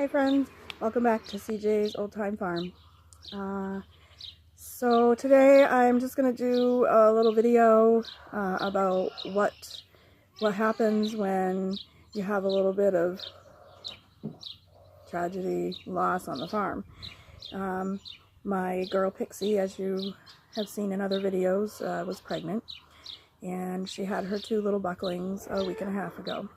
Hey friends, welcome back to CJ's Old Time Farm. So today I'm just going to do a little video about what happens when you have a little bit of tragedy, loss on the farm. My girl Pixie, as you have seen in other videos, was pregnant, and she had her 2 little bucklings a week and a half ago.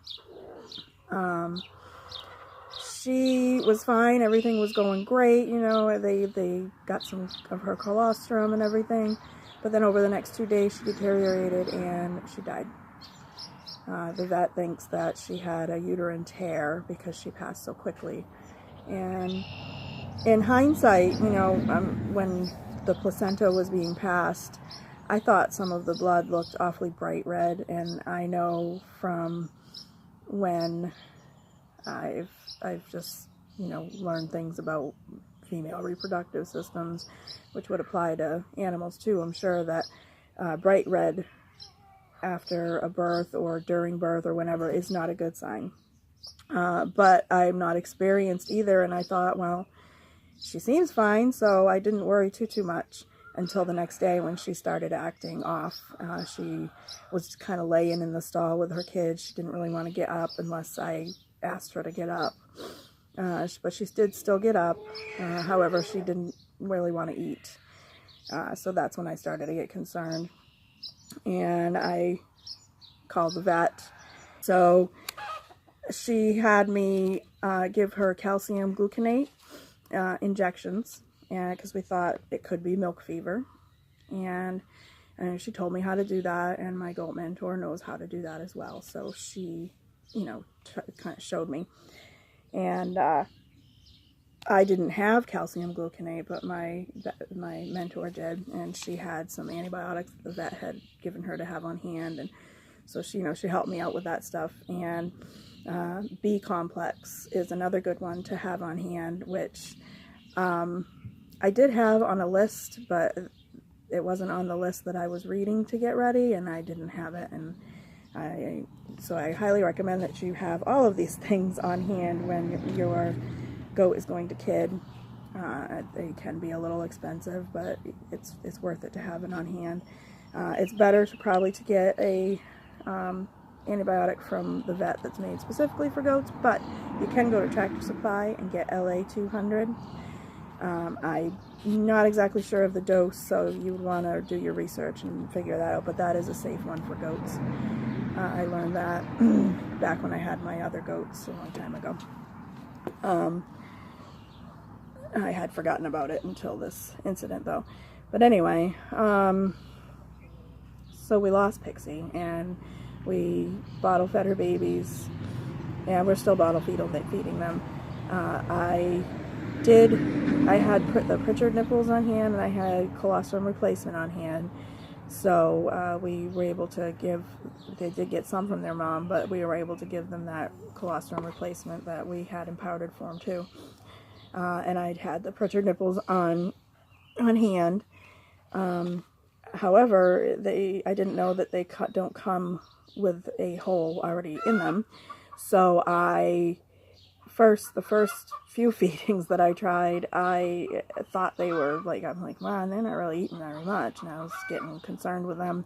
She was fine, everything was going great, you know, they got some of her colostrum and everything, but then over the next 2 days she deteriorated and she died. The vet thinks that she had a uterine tear because she passed so quickly. And in hindsight, you know, when the placenta was being passed, I thought some of the blood looked awfully bright red, and I know from when I've just, you know, learned things about female reproductive systems, which would apply to animals too. I'm sure that bright red after a birth or during birth or whenever is not a good sign. But I'm not experienced either, and I thought, well, she seems fine, so I didn't worry too much until the next day when she started acting off. She was kind of laying in the stall with her kids. She didn't really want to get up unless I asked her to get up, but she did still get up. However, she didn't really want to eat, so that's when I started to get concerned, and I called the vet. So she had me give her calcium gluconate injections, because we thought it could be milk fever, and she told me how to do that, and my goat mentor knows how to do that as well, so she, you know, kind of showed me. And I didn't have calcium gluconate, but my mentor did, and she had some antibiotics that the vet had given her to have on hand, and so she, you know, she helped me out with that stuff. And B complex is another good one to have on hand, which I did have on a list, but it wasn't on the list that I was reading to get ready, and I didn't have it. And so I highly recommend that you have all of these things on hand when your goat is going to kid. They can be a little expensive, but it's worth it to have it on hand. It's better probably to get a antibiotic from the vet that's made specifically for goats, but you can go to Tractor Supply and get LA 200. I'm not exactly sure of the dose, so you would want to do your research and figure that out, but that is a safe one for goats. I learned that back when I had my other goats a long time ago. I had forgotten about it until this incident, though. But anyway, so we lost Pixie, and we bottle fed her babies, and we're still bottle feeding them. I had the Pritchard nipples on hand, and I had colostrum replacement on hand. So we were able to they did get some from their mom, but we were able to give them that colostrum replacement that we had in powdered form too. And I'd had the Pritchard nipples on hand. However, I didn't know that they don't come with a hole already in them. So the first few feedings that I tried, I thought they were like, I'm like, man, they're not really eating very much, and I was getting concerned with them.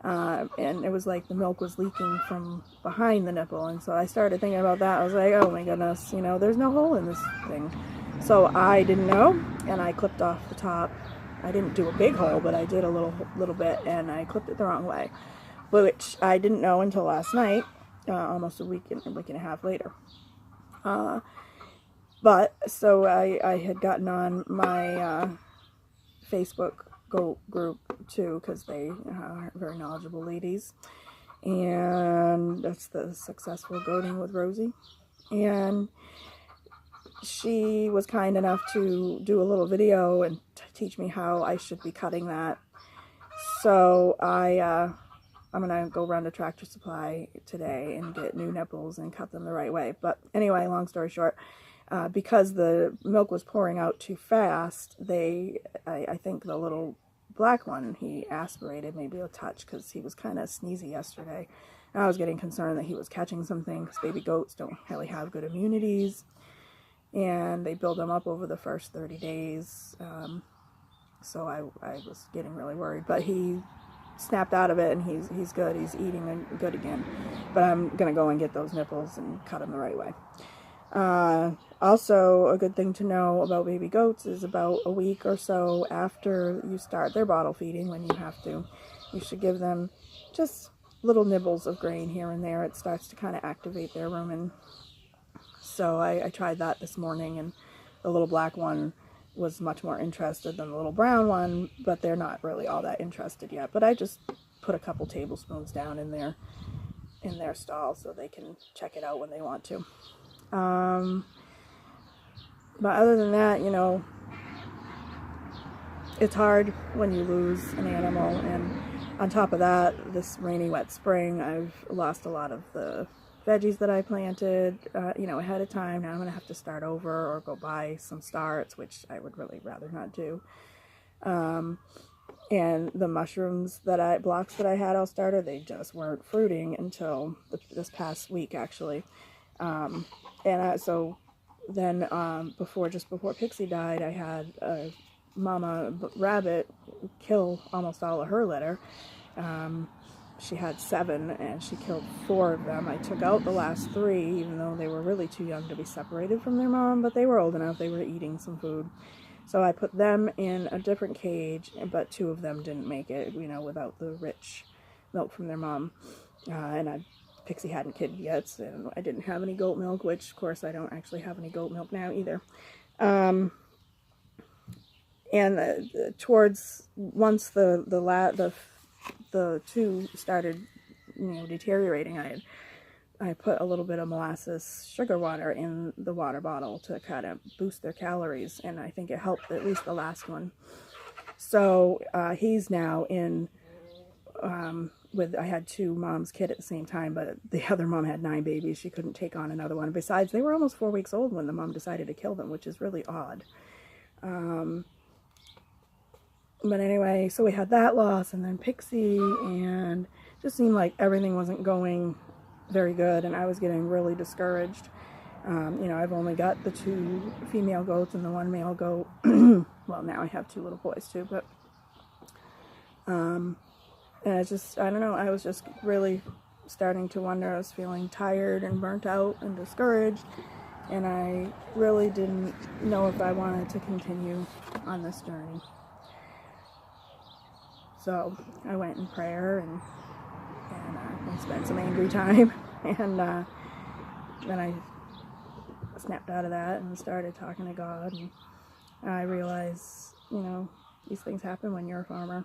And it was like the milk was leaking from behind the nipple, and so I started thinking about that. I was like, oh my goodness, you know, there's no hole in this thing. So I didn't know, and I clipped off the top. I didn't do a big hole, but I did a little bit, and I clipped it the wrong way, which I didn't know until last night, almost a week and a half later. But so I had gotten on my Facebook goat group too, because they are very knowledgeable ladies, and that's the Successful Goating with Rosie, and she was kind enough to do a little video and teach me how I should be cutting that. So I'm gonna go run to Tractor Supply today and get new nipples and cut them the right way. But anyway, long story short, because the milk was pouring out too fast, I think the little black one, he aspirated maybe a touch because he was kind of sneezy yesterday. And I was getting concerned that he was catching something, because baby goats don't really have good immunities. and they build them up over the first 30 days. So I was getting really worried, but he snapped out of it, and he's good. He's eating good again. But I'm gonna go and get those nipples and cut them the right way. Also, a good thing to know about baby goats is about a week or so after you start their bottle feeding, when you have to, you should give them just little nibbles of grain here and there. It starts to kind of activate their rumen. So I tried that this morning, and the little black one was much more interested than the little brown one, but they're not really all that interested yet. But I just put a couple tablespoons down in their stall so they can check it out when they want to. But other than that, you know, it's hard when you lose an animal, and on top of that, this rainy, wet spring, I've lost a lot of the veggies that I planted, you know, ahead of time. Now I'm going to have to start over or go buy some starts, which I would really rather not do. And the mushrooms blocks that I had all started, they just weren't fruiting until this past week, actually. So then, just before Pixie died, I had a mama rabbit kill almost all of her litter. She had 7, and she killed 4 of them. I took out the last 3, even though they were really too young to be separated from their mom, but they were old enough. They were eating some food. So I put them in a different cage, but 2 of them didn't make it, you know, without the rich milk from their mom. Pixie hadn't kidded yet, so I didn't have any goat milk, which, of course, I don't actually have any goat milk now either. Towards once the 2 started, you know, deteriorating, I put a little bit of molasses sugar water in the water bottle to kind of boost their calories, and I think it helped at least the last one. So he's now in I had 2 moms kid at the same time, but the other mom had 9 babies. She couldn't take on another one. Besides, they were almost 4 weeks old when the mom decided to kill them, which is really odd. But anyway, so we had that loss, and then Pixie, and it just seemed like everything wasn't going very good, and I was getting really discouraged. You know, I've only got the 2 female goats and the 1 male goat. Well, now I have 2 little boys too, but and it's just, I don't know, I was just really starting to wonder. I was feeling tired and burnt out and discouraged, and I really didn't know if I wanted to continue on this journey. So I went in prayer and spent some angry time, and then I snapped out of that and started talking to God, and I realized, you know, these things happen when you're a farmer.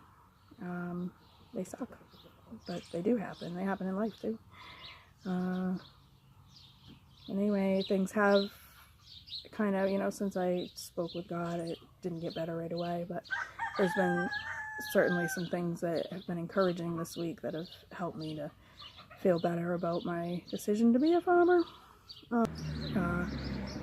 They suck, but they do happen. They happen in life too. Anyway, things have kind of, you know, since I spoke with God, it didn't get better right away, but there's been certainly some things that have been encouraging this week that have helped me to feel better about my decision to be a farmer.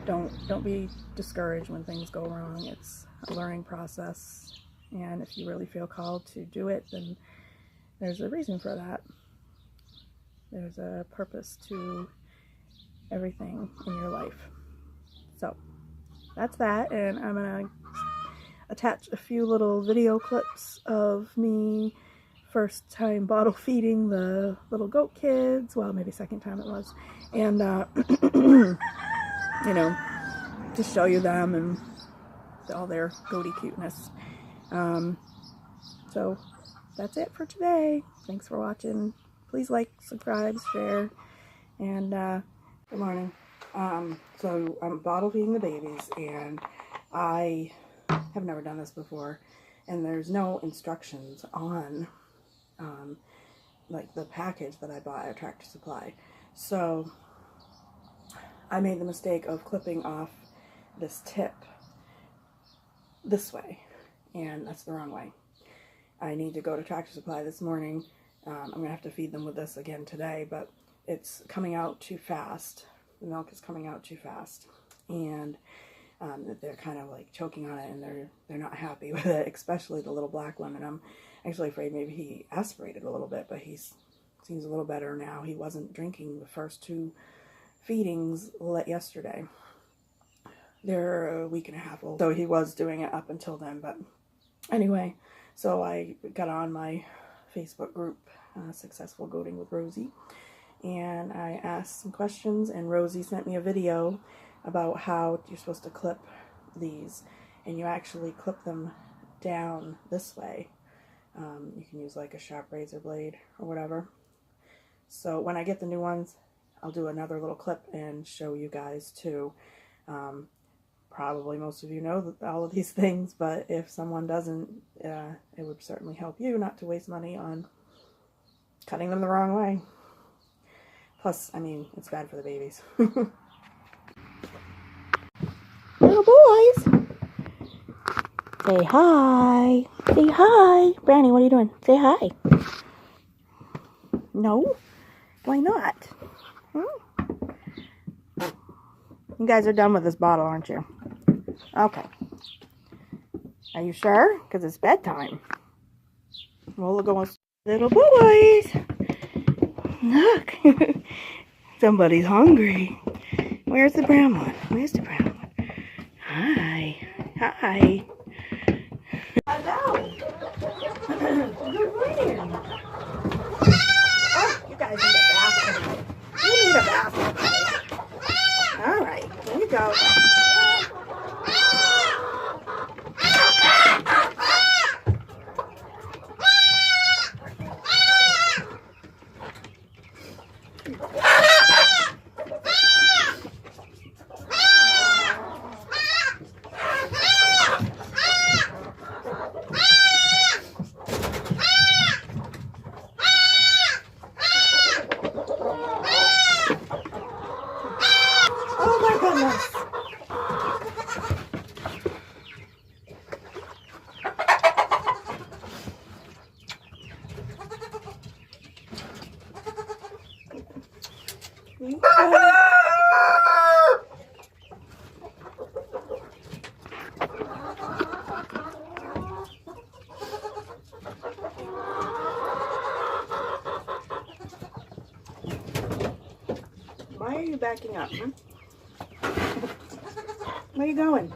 Don't be discouraged when things go wrong. It's a learning process, and if you really feel called to do it, then there's a reason for that. There's a purpose to everything in your life. So that's that, and I'm gonna attach a few little video clips of me first time bottle feeding the little goat kids. Well, maybe second time it was, and you know, to show you them and all their goaty cuteness. So that's it for today. Thanks for watching. Please like, subscribe, share, and good morning. So I'm bottle feeding the babies, and I have never done this before, and there's no instructions on like the package that I bought at Tractor Supply. So I made the mistake of clipping off this tip this way, and that's the wrong way. I need to go to Tractor Supply this morning. I'm gonna have to feed them with this again today, but it's coming out too fast. The milk is coming out too fast, and they're kind of like choking on it, and they're not happy with it, especially the little black one. And I'm actually afraid maybe he aspirated a little bit, but he seems a little better now. He wasn't drinking the first 2 feedings yesterday. They're a week and a half old. So he was doing it up until then, but anyway, so I got on my Facebook group, Successful Goating with Rosie, and I asked some questions, and Rosie sent me a video about how you're supposed to clip these, and you actually clip them down this way. You can use like a sharp razor blade or whatever. So when I get the new ones, I'll do another little clip and show you guys too. Probably most of you know all of these things, but if someone doesn't, it would certainly help you not to waste money on cutting them the wrong way. Plus, I mean, it's bad for the babies. Little boys! Say hi! Say hi! Brownie, what are you doing? Say hi! No? Why not? You guys are done with this bottle, aren't you? Okay. Are you sure? Because it's bedtime. Well, look at little boys. Look. Somebody's hungry. Where's the brown one? Where's the brown one? Hi. Hi. Hello. Good morning. Oh, you guys need a bath. You need a bath. All right. Here you go. Why are you backing up, huh? Where are you going?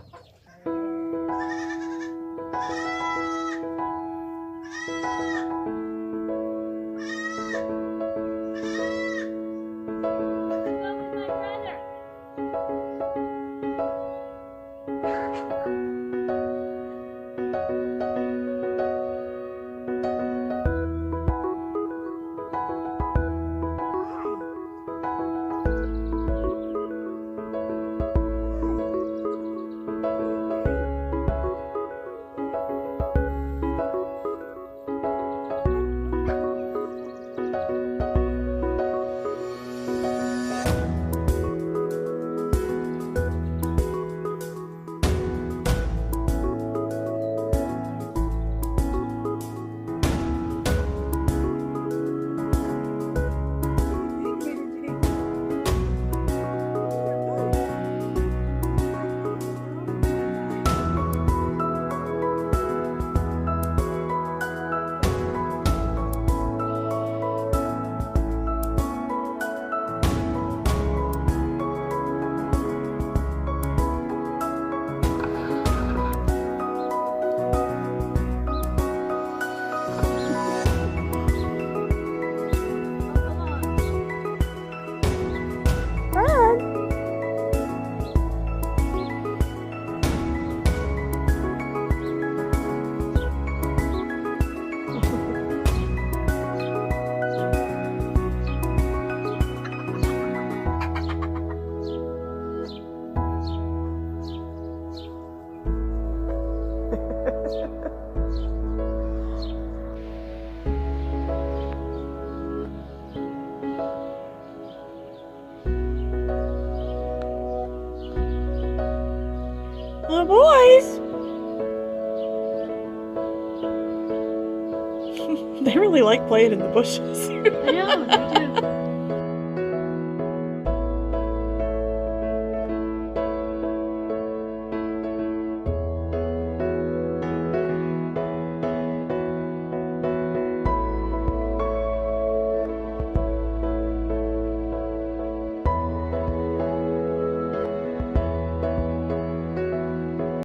Little boys! They really like playing in the bushes. Yeah, they do.